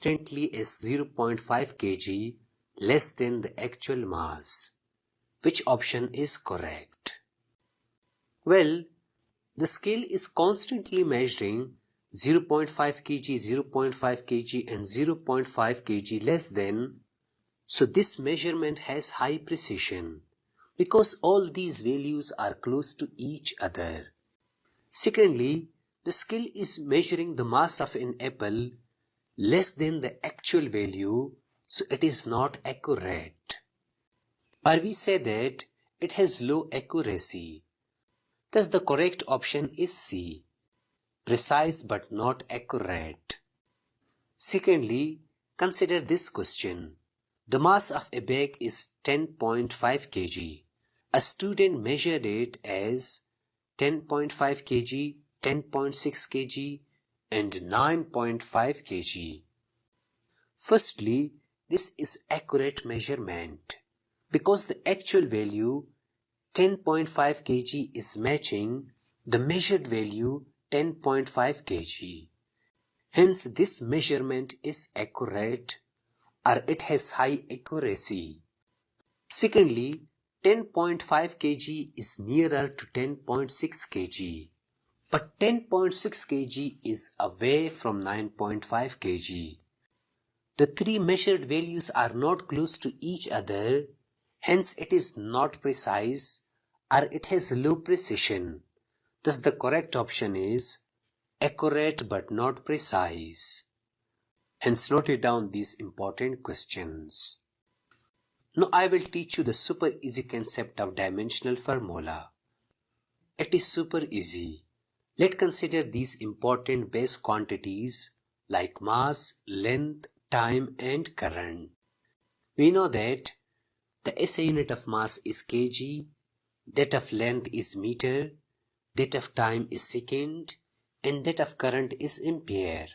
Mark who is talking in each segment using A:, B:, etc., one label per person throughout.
A: constantly as 0.5 kg less than the actual mass. Which option is correct? Well, the scale is constantly measuring 0.5 kg, 0.5 kg and 0.5 kg less than, so this measurement has high precision because all these values are close to each other. Secondly, the scale is measuring the mass of an apple less than the actual value, so it is not accurate. Or we say that it has low accuracy. Thus the correct option is C, precise but not accurate. Secondly, consider this question. The mass of a bag is 10.5 kg. A student measured it as 10.5 kg, 10.6 kg and 9.5 kg. Firstly, this is accurate measurement because the actual value 10.5 kg is matching the measured value 10.5 kg. Hence, this measurement is accurate or it has high accuracy. Secondly, 10.5 kg is nearer to 10.6 kg, but 10.6 kg is away from 9.5 kg. The three measured values are not close to each other, hence it is not precise or it has low precision. Thus the correct option is accurate but not precise. Hence note down these important questions. Now I will teach you the super easy concept of dimensional formula. It is super easy. Let's consider these important base quantities like mass, length, time and current. We know that the SI unit of mass is kg, that of length is meter, that of time is second and that of current is ampere.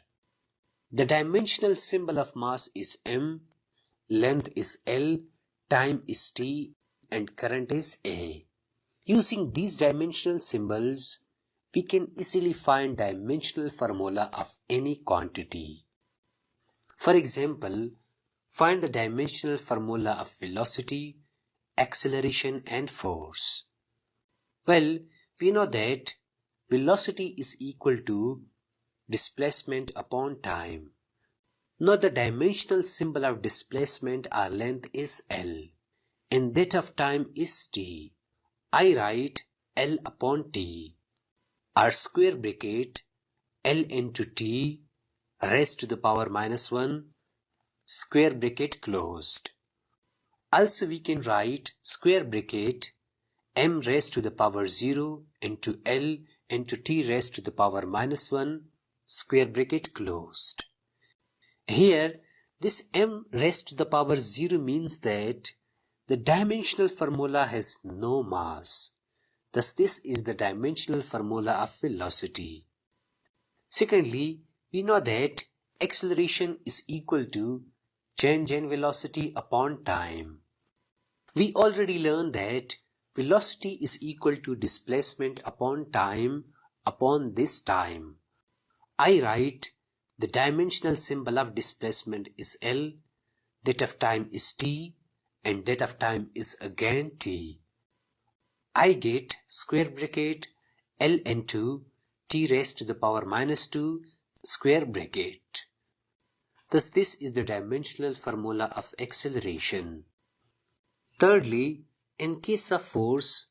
A: The dimensional symbol of mass is m, length is L, time is T and current is A. Using these dimensional symbols, we can easily find dimensional formula of any quantity. For example, find the dimensional formula of velocity, acceleration and force. Well, we know that velocity is equal to displacement upon time. Now the dimensional symbol of displacement or length is L and that of time is T. I write L upon T or square bracket L into T raised to the power minus 1 square bracket closed. Also we can write square bracket m raised to the power 0 into L into T raised to the power minus 1 square bracket closed. Here this m raised to the power 0 means that the dimensional formula has no mass. Thus this is the dimensional formula of velocity. Secondly, we know that acceleration is equal to change in velocity upon time. We already learned that velocity is equal to displacement upon time upon this time. I write the dimensional symbol of displacement is L, that of time is T and that of time is again T. I get square bracket L into T raised to the power minus 2 square bracket. Thus this is the dimensional formula of acceleration. Thirdly, in case of force,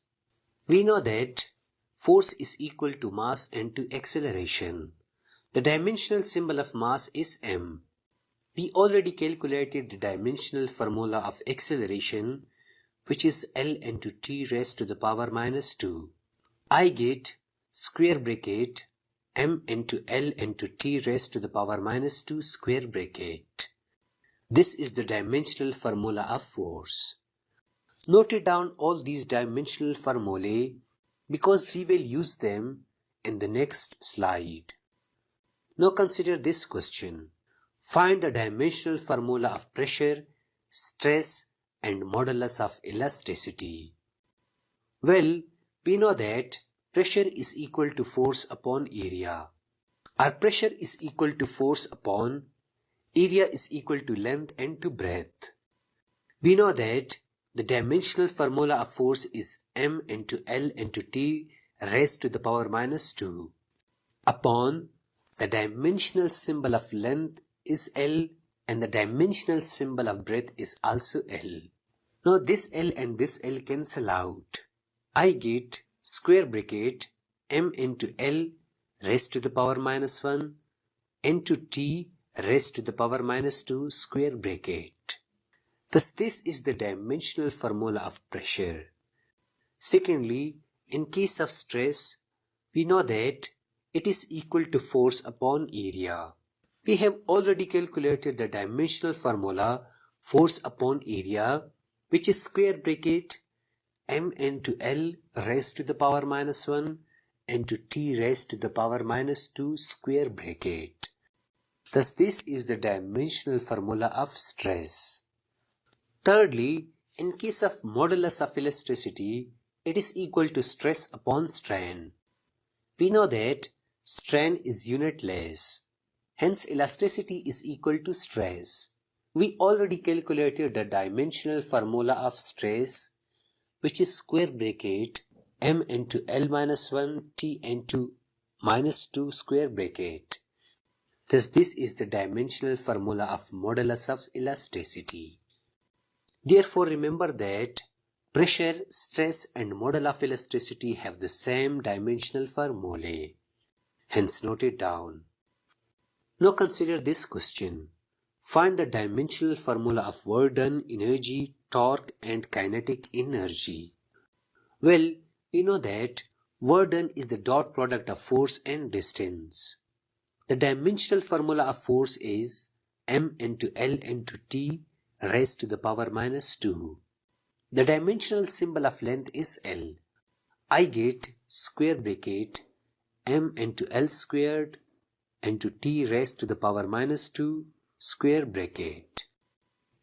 A: we know that force is equal to mass into acceleration. The dimensional symbol of mass is m. We already calculated the dimensional formula of acceleration, which is L into T raised to the power minus 2. I get square bracket m into L into T raised to the power minus 2 square bracket. This is the dimensional formula of force. Note down all these dimensional formulae because we will use them in the next slide. Now consider this question. Find the dimensional formula of pressure, stress and modulus of elasticity. Well, we know that pressure is equal to force upon area. Our pressure is equal to force upon area is equal to length and to breadth. We know that the dimensional formula of force is m into L into T raised to the power minus 2 upon the dimensional symbol of length is L and the dimensional symbol of breadth is also L. Now this L and this L cancel out. I get square bracket m into L raised to the power minus 1 into T raised to the power minus 2 square bracket. Thus this is the dimensional formula of pressure. Secondly, in case of stress, we know that it is equal to force upon area. We have already calculated the dimensional formula force upon area, which is square bracket m into L raised to the power minus 1 into T raised to the power minus 2 square bracket. Thus this is the dimensional formula of stress. Thirdly, in case of modulus of elasticity, it is equal to stress upon strain. We know that strain is unitless, hence elasticity is equal to stress. We already calculated the dimensional formula of stress, which is square bracket m into L minus 1 T into minus 2 square bracket. Thus this is the dimensional formula of modulus of elasticity. Therefore remember that pressure, stress and modulus of elasticity have the same dimensional formulae. Hence note it down. Now consider this question. Find the dimensional formula of work done, energy, torque and kinetic energy. Well, we know that work done is the dot product of force and distance. The dimensional formula of force is m into L into T raised to the power minus 2. The dimensional symbol of length is L. I get square bracket m into L squared into T raised to the power minus 2 square bracket.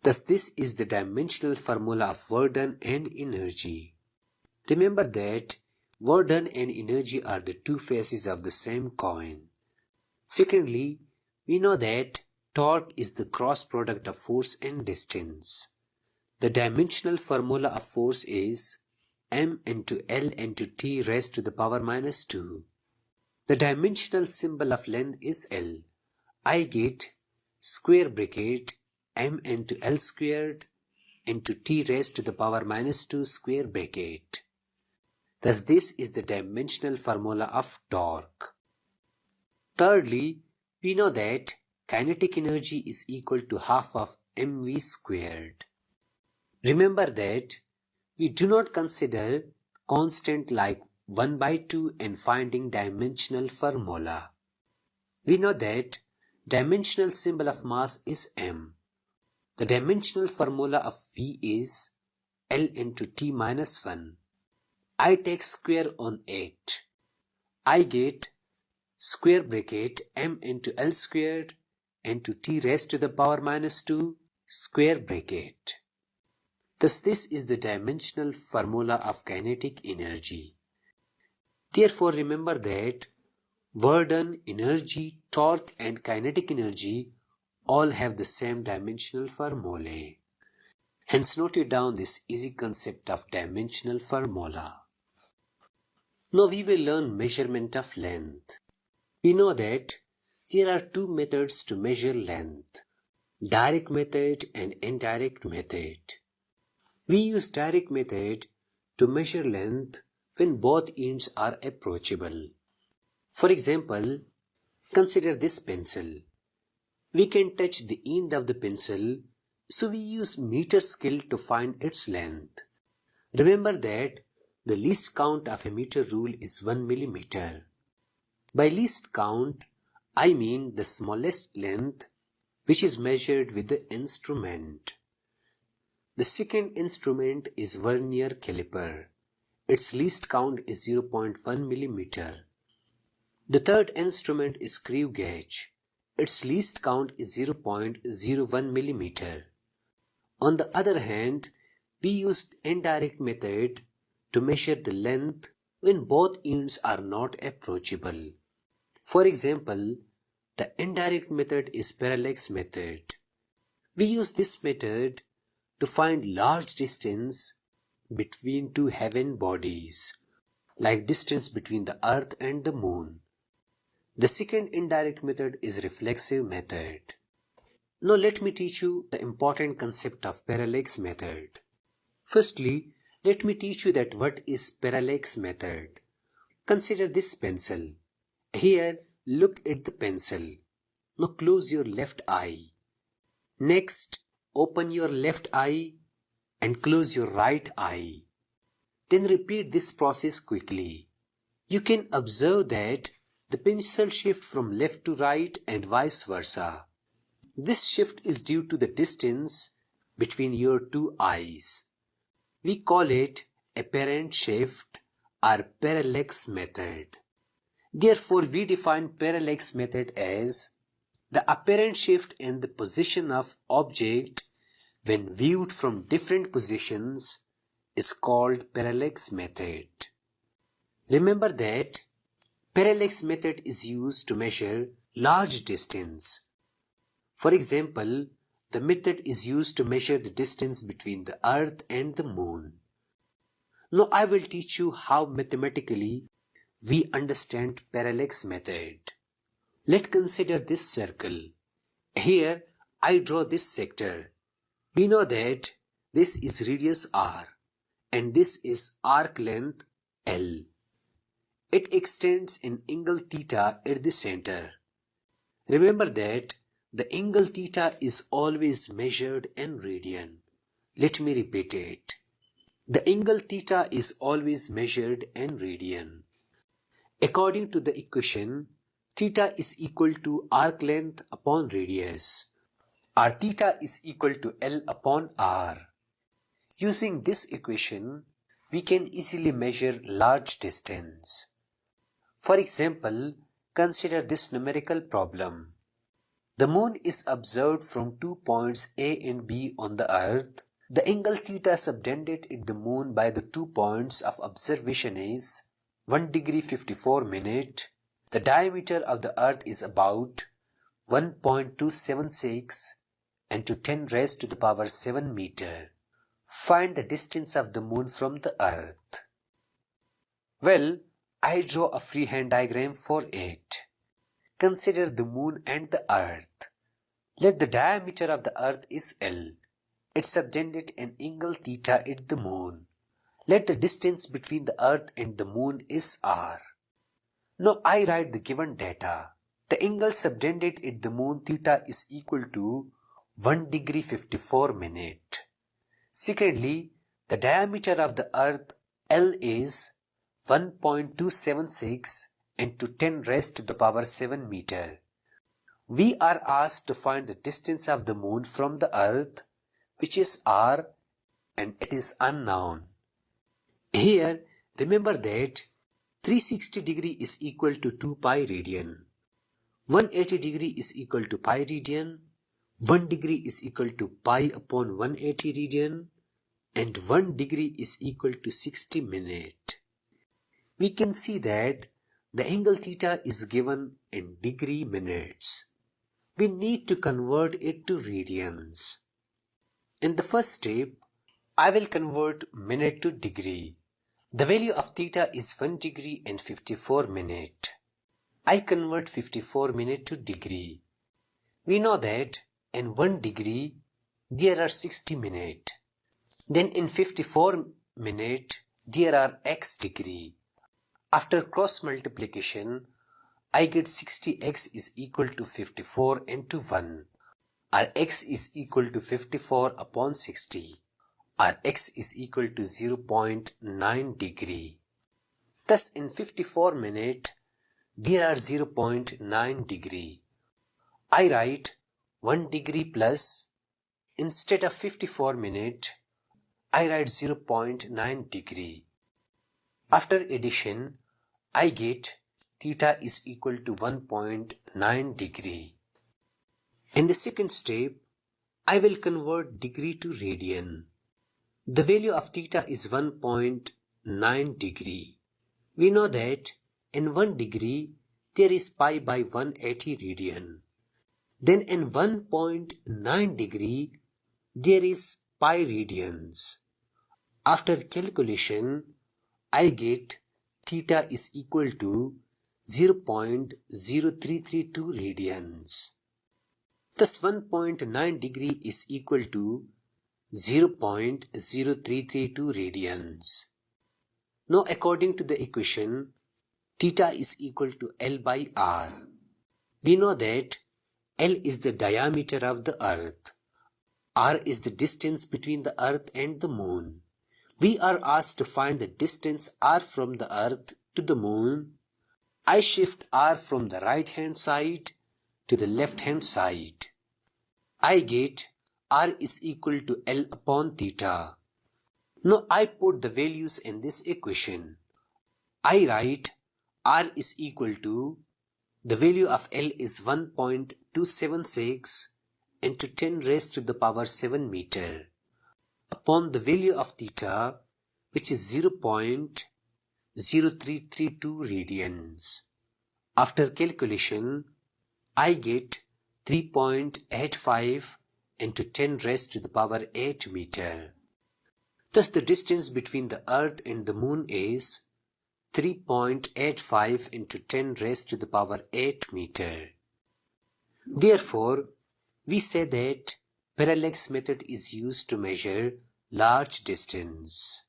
A: Thus this is the dimensional formula of work done and energy. Remember that work done and energy are the two faces of the same coin. Secondly, we know that torque is the cross product of force and distance. The dimensional formula of force is m into L into T raised to the power minus 2. The dimensional symbol of length is L. I get square bracket m into L squared into T raised to the power minus 2 square bracket. Thus this is the dimensional formula of torque. Thirdly, we know that kinetic energy is equal to half of mv squared. Remember that we do not consider constant like 1 by 2 in finding dimensional formula. We know that dimensional symbol of mass is m. The dimensional formula of V is L into T minus 1. I take square on 8. I get square bracket m into L squared into T raised to the power minus 2 square bracket. Thus this is the dimensional formula of kinetic energy. Therefore remember that work done, energy, torque and kinetic energy all have the same dimensional formulae. Hence note it down this easy concept of dimensional formula. Now we will learn measurement of length. We know that there are two methods to measure length, direct method and indirect method. We use direct method to measure length when both ends are approachable. For example, consider this pencil. We can touch the end of the pencil, so we use meter scale to find its length. Remember that the least count of a meter rule is 1 millimeter. By least count, I mean the smallest length which is measured with the instrument. The second instrument is vernier caliper. Its least count is 0.1 millimeter. The third instrument is screw gauge. Its least count is 0.01 millimeter. On the other hand, we used indirect method to measure the length when both ends are not approachable. For example, The indirect method is parallax method. We use this method to find large distance between two heaven bodies, like distance between the earth and the moon. The second indirect method is reflexive method. Now let me teach you the important concept of parallax method. Firstly, let me teach you that what is parallax method. Consider this pencil. Here, look at the pencil. Now close your left eye. Next, open your left eye and close your right eye. Then repeat this process quickly. You can observe that the pencil shifts from left to right and vice versa. This shift is due to the distance between your two eyes. We call it apparent shift or parallax method. Therefore, we define parallax method as the apparent shift in the position of object when viewed from different positions is called parallax method. Remember that parallax method is used to measure large distance. For example, the method is used to measure the distance between the earth and the moon. Now I will teach you how mathematically we understand parallax method. Let's consider this circle. Here I draw this sector. We know that this is radius r and this is arc length L. It extends in angle theta at the center. Remember that the angle theta is always measured in radian. Let me repeat it. The angle theta is always measured in radian. According to the equation, theta is equal to arc length upon radius, or theta is equal to L upon r. Using this equation, we can easily measure large distance. For example, consider this numerical problem. The moon is observed from 2 points A and B on the earth. The angle theta subtended at the moon by the 2 points of observation is 1 degree 54 minute. The diameter of the earth is about 1.276 and to 10 raised to the power 7 meter. Find the distance of the moon from the earth. Well, I draw a freehand diagram for it. Consider the moon and the earth. Let the diameter of the earth is L. It subtended an angle theta at the moon. Let the distance between the earth and the moon is r. Now I write the given data. The angle subtended at the moon theta is equal to 1 degree 54 minute. Secondly, the diameter of the earth L is 1.276 and to 10 raised to the power 7 meter. We are asked to find the distance of the moon from the earth, which is r, and it is unknown. Here, remember that 360 degree is equal to 2 pi radian. 180 degree is equal to pi radian. 1 degree is equal to pi upon 180 radian. And 1 degree is equal to 60 minute. We can see that the angle theta is given in degree minutes. We need to convert it to radians. In the first step, I will convert minute to degree. The value of theta is 1 degree and 54 minute. I convert 54 minute to degree. We know that in 1 degree, there are 60 minute. Then in 54 minute, there are x degree. After cross multiplication, I get 60x is equal to 54 into 1, or x is equal to 54 upon 60, or x is equal to 0.9 degree. Thus in 54 minute, there are 0.9 degree. I write 1 degree plus, instead of 54 minute, I write 0.9 degree. After addition, I get theta is equal to 1.9 degree. In the second step, I will convert degree to radian. The value of theta is 1.9 degree. We know that in 1 degree, there is pi by 180 radian. Then in 1.9 degree, there is pi radians. After calculation, I get theta is equal to 0.0332 radians. Thus 1.9 degree is equal to 0.0332 radians. Now according to the equation, theta is equal to L by R. We know that L is the diameter of the earth. R is the distance between the earth and the moon. We are asked to find the distance R from the earth to the moon. I shift R from the right hand side to the left hand side. I get R is equal to L upon theta. Now I put the values in this equation. I write R is equal to, the value of L is 1.276 into 10 raised to the power 7 meter upon the value of theta, which is 0.0332 radians. After calculation, I get 3.85 into 10 raised to the power 8 meter. Thus the distance between the earth and the moon is 3.85 into 10 raised to the power 8 meter. Therefore, we say that parallax method is used to measure large distance.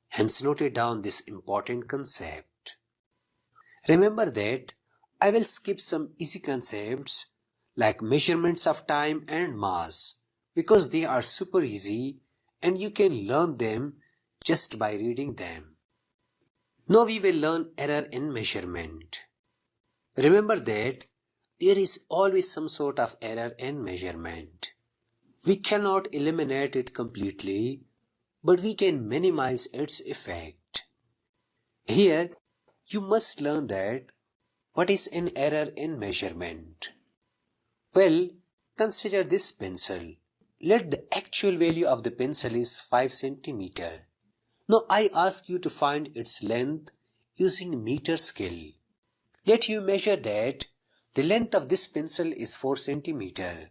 A: Hence noted down this important concept. Remember that I will skip some easy concepts like measurements of time and mass because they are super easy and you can learn them just by reading them. Now we will learn error in measurement. Remember that there is always some sort of error in measurement. We cannot eliminate it completely, but we can minimize its effect. Here, you must learn that what is an error in measurement. Well, consider this pencil. Let the actual value of the pencil is 5 cm. Now I ask you to find its length using meter scale. Let you measure that the length of this pencil is 4 cm.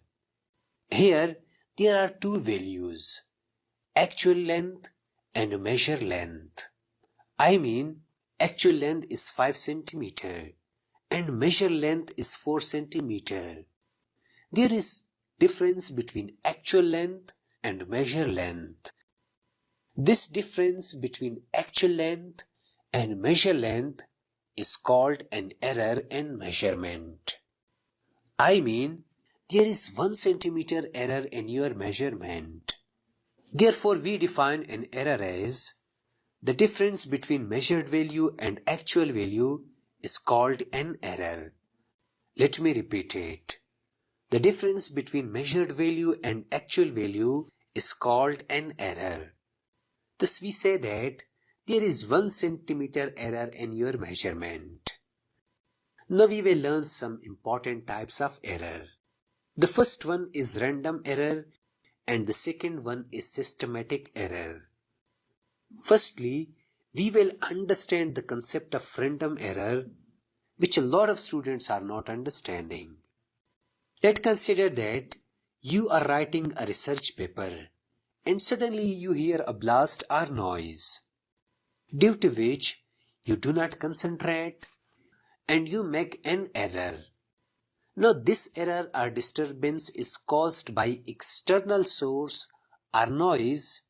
A: Here there are two values, actual length and measure length. I mean, actual length is 5 cm and measure length is 4 cm. There is difference between actual length and measure length. This difference between actual length and measure length is called an error in measurement. I mean, there is 1 cm error in your measurement. Therefore, we define an error as the difference between measured value and actual value is called an error. Let me repeat it. The difference between measured value and actual value is called an error. Thus we say that there is 1 cm error in your measurement. Now we will learn some important types of error. The first one is random error and the second one is systematic error. Firstly, we will understand the concept of random error, which a lot of students are not understanding. Let's consider that you are writing a research paper and suddenly you hear a blast or noise, due to which you do not concentrate and you make an error. Now this error or disturbance is caused by external source or noise.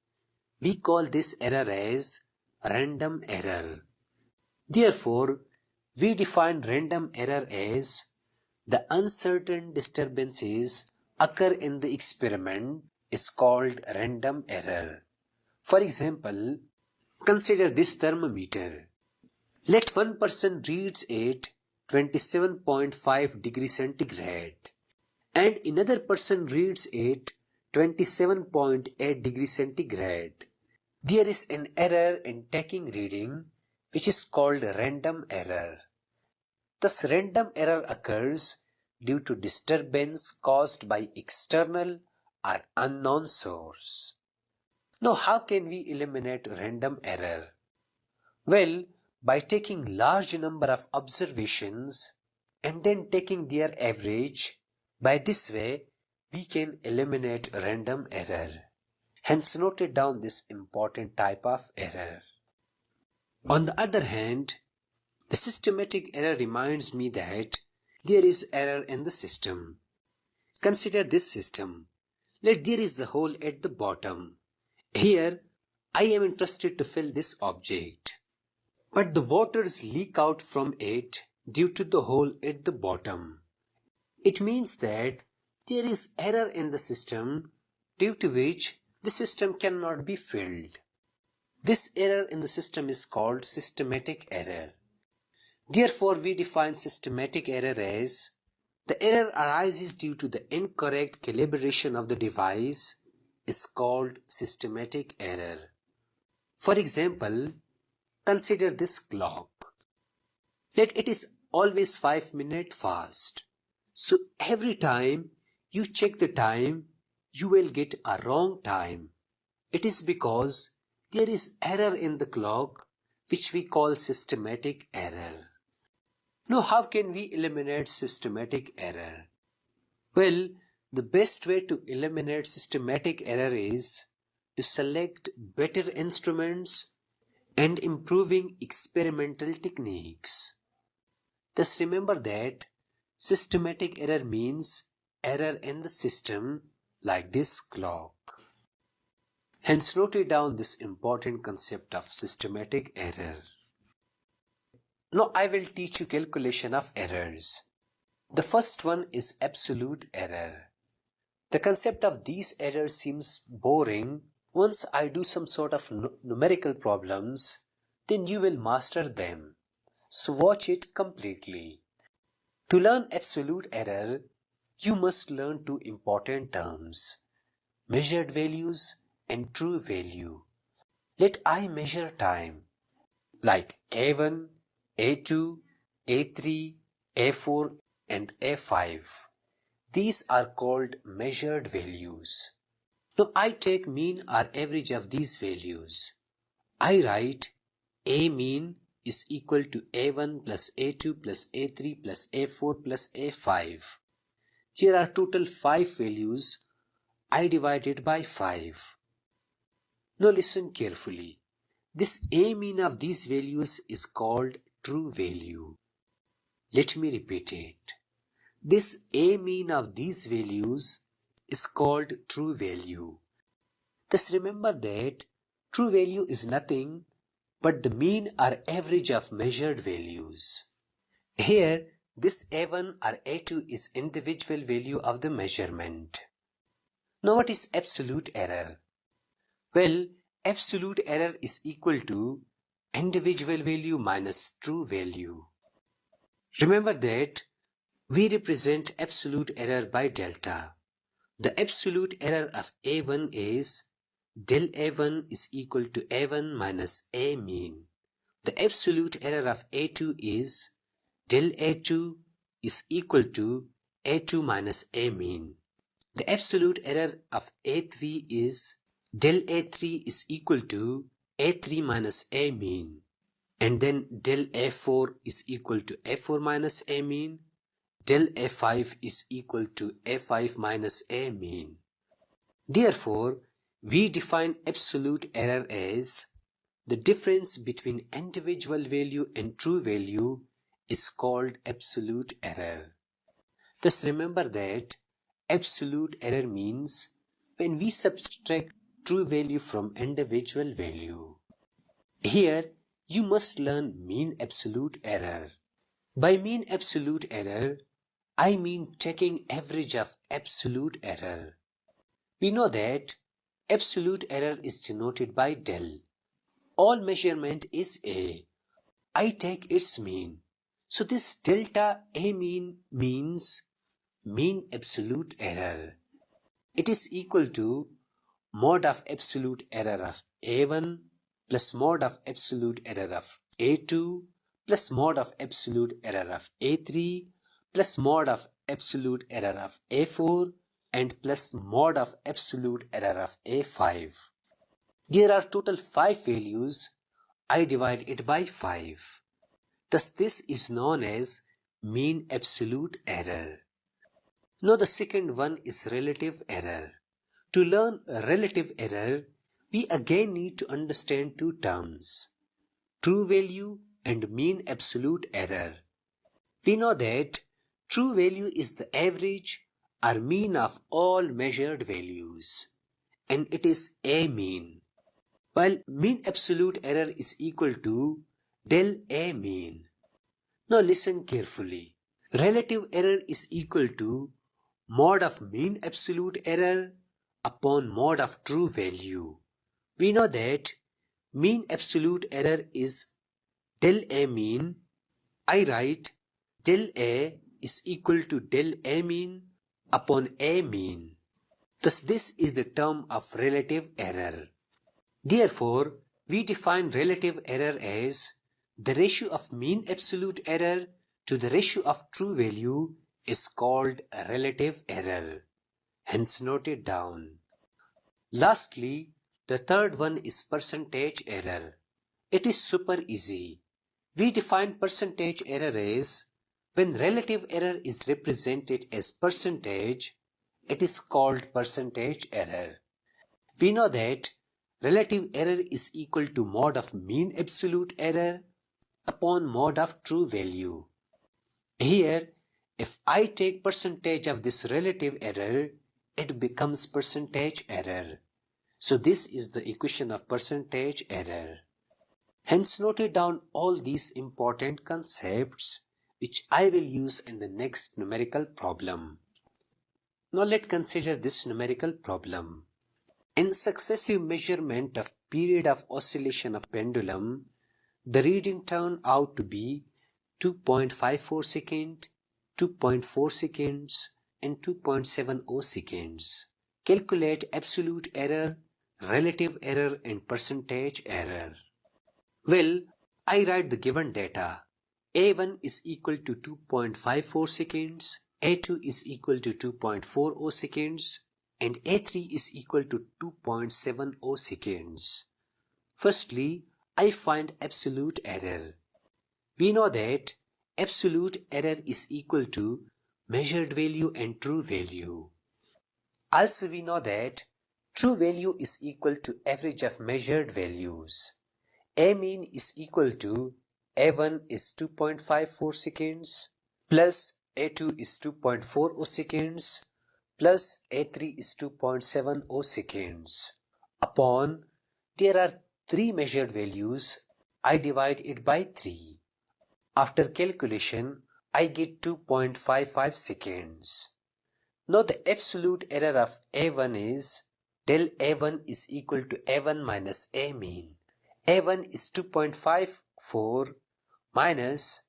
A: We call this error as random error. Therefore, we define random error as the uncertain disturbances occur in the experiment is called random error. For example, consider this thermometer. Let one person reads it 27.5 degrees centigrade and another person reads it 27.8 degrees centigrade. There is an error in taking reading which is called random error. Thus random error occurs due to disturbance caused by external or unknown source. Now how can we eliminate random error? Well, by taking large number of observations and then taking their average. By this way, we can eliminate random error. Hence, note down this important type of error. On the other hand, the systematic error reminds me that there is error in the system. Consider this system. Let there is a hole at the bottom. Here, I am interested to fill this object, but the waters leak out from it due to the hole at the bottom. It means that there is error in the system due to which the system cannot be filled. This error in the system is called systematic error. Therefore, we define systematic error as the error arises due to the incorrect calibration of the device is called systematic error. For example, consider this clock. Let it is always 5 minutes fast. So every time you check the time, you will get a wrong time. It is because there is error in the clock, which we call systematic error. Now, how can we eliminate systematic error? Well, the best way to eliminate systematic error is to select better instruments and improving experimental techniques. Thus, remember that systematic error means error in the system like this clock. Hence, note down this important concept of systematic error. Now, I will teach you calculation of errors. The first one is absolute error. The concept of these errors seems boring. Once I do some sort of numerical problems, then you will master them. So watch it completely. To learn absolute error, you must learn two important terms: measured values and true value. Let I measure time, like A1, A2, A3, A4 and A5. These are called measured values. Now I take mean or average of these values. I write A mean is equal to A1 plus A2 plus A3 plus A4 plus A5. Here are total 5 values. I divide it by 5. Now listen carefully. This A mean of these values is called true value. Let me repeat it. This A mean of these values is called true value. Thus remember that true value is nothing but the mean or average of measured values. Here, this A1 or A2 is individual value of the measurement. Now what is absolute error? Well, absolute error is equal to individual value minus true value. Remember that we represent absolute error by delta. The absolute error of A1 is del A1 is equal to A1 minus A mean. The absolute error of A2 is del A2 is equal to A2 minus A mean. The absolute error of A3 is del A3 is equal to A3 minus A mean. And then del A4 is equal to A4 minus A mean. Del A5 is equal to A5 minus A mean. Therefore, we define absolute error as the difference between individual value and true value is called absolute error. Thus remember that absolute error means when we subtract true value from individual value. Here, you must learn mean absolute error. By mean absolute error, I mean taking average of absolute error. We know that absolute error is denoted by del. All measurement is A. I take its mean. So this delta A mean means mean absolute error. It is equal to mod of absolute error of A1 plus mod of absolute error of A2 plus mod of absolute error of A3 plus mod of absolute error of A4 and plus mod of absolute error of A5. There are total 5 values. I divide it by 5. Thus this is known as mean absolute error. Now the second one is relative error. To learn relative error, we again need to understand two terms, true value and mean absolute error. We know that true value is the average or mean of all measured values, and it is a mean, while mean absolute error is equal to del a mean. Now listen carefully. Relative error is equal to mod of mean absolute error upon mod of true value. We know that mean absolute error is del a mean. I write del a is equal to del a mean upon a mean. Thus this is the term of relative error. Therefore, we define relative error as the ratio of mean absolute error to the ratio of true value is called a relative error. Hence note it down. Lastly, the third one is percentage error. It is super easy. We define percentage error as when relative error is represented as percentage, it is called percentage error. We know that relative error is equal to mod of mean absolute error upon mod of true value. Here, if I take percentage of this relative error, it becomes percentage error. So this is the equation of percentage error. Hence note down all these important concepts which I will use in the next numerical problem. Now let's consider this numerical problem. In successive measurement of period of oscillation of pendulum, the reading turned out to be 2.54 seconds, 2.4 seconds and 2.70 seconds. Calculate absolute error, relative error and percentage error. Well, I write the given data. A1 is equal to 2.54 seconds, A2 is equal to 2.40 seconds and A3 is equal to 2.70 seconds. Firstly, I find absolute error. We know that absolute error is equal to measured value and true value. Also we know that true value is equal to average of measured values. A mean is equal to A1 is 2.54 seconds plus A2 is 2.40 seconds plus A3 is 2.70 seconds upon there are 3 measured values. I divide it by 3. After calculation, I get 2.55 seconds. Now the absolute error of A1 is del A1 is equal to A1 minus A mean. A1 is 2.54 minus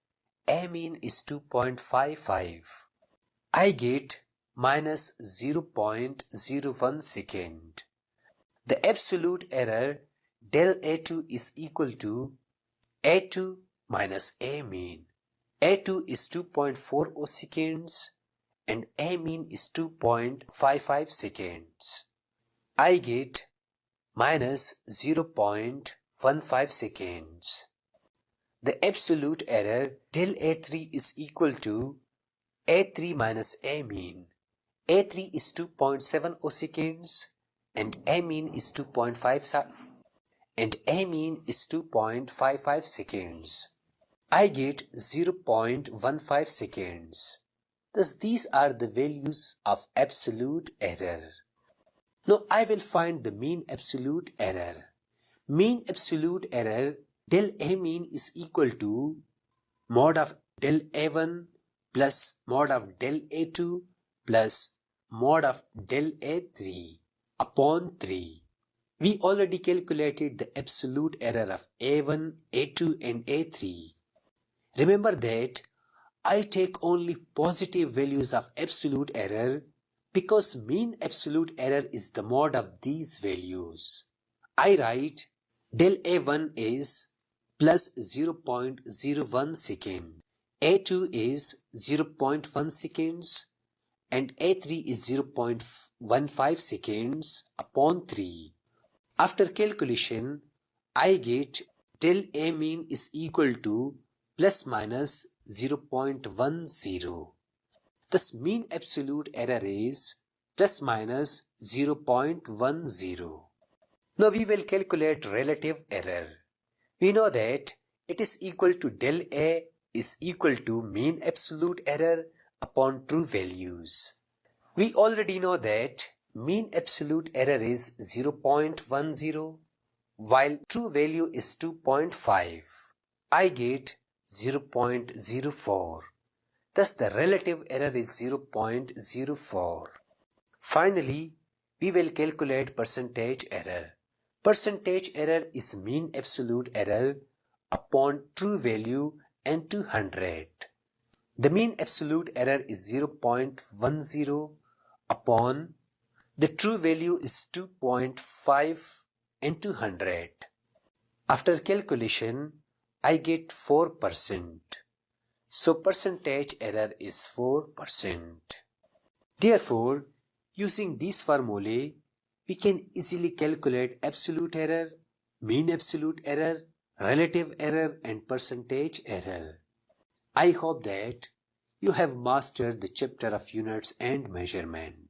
A: A mean is 2.55. I get minus 0.01 second. The absolute error del A2 is equal to A2 minus A mean. A2 is 2.40 seconds and A mean is 2.55 seconds. I get minus 0.15 seconds. The absolute error del A3 is equal to A3 minus A mean. A3 is 2.70 seconds and A mean is 2.55 seconds. I get 0.15 seconds. Thus these are the values of absolute error. Now I will find the mean absolute error. Mean absolute error del A mean is equal to mod of del A1 plus mod of del A2 plus mod of del A3 upon 3. We already calculated the absolute error of A1, A2 and A3. Remember that I take only positive values of absolute error because mean absolute error is the mod of these values. I write del A1 is plus 0.01 second, A2 is 0.1 seconds and A3 is 0.15 seconds upon 3. After calculation, I get del A mean is equal to plus minus 0.10. Thus mean absolute error is plus minus 0.10. Now we will calculate relative error. We know that it is equal to del A is equal to mean absolute error upon true values. We already know that mean absolute error is 0.10 while true value is 2.5. I get 0.04. Thus the relative error is 0.04. Finally, we will calculate percentage error. Percentage error is mean absolute error upon true value and 200. The mean absolute error is 0.10 upon the true value is 2.5 and 200. After calculation, I get 4%. So percentage error is 4%. Therefore, using these formulae, we can easily calculate absolute error, mean absolute error, relative error and percentage error. I hope that you have mastered the chapter of units and measurement.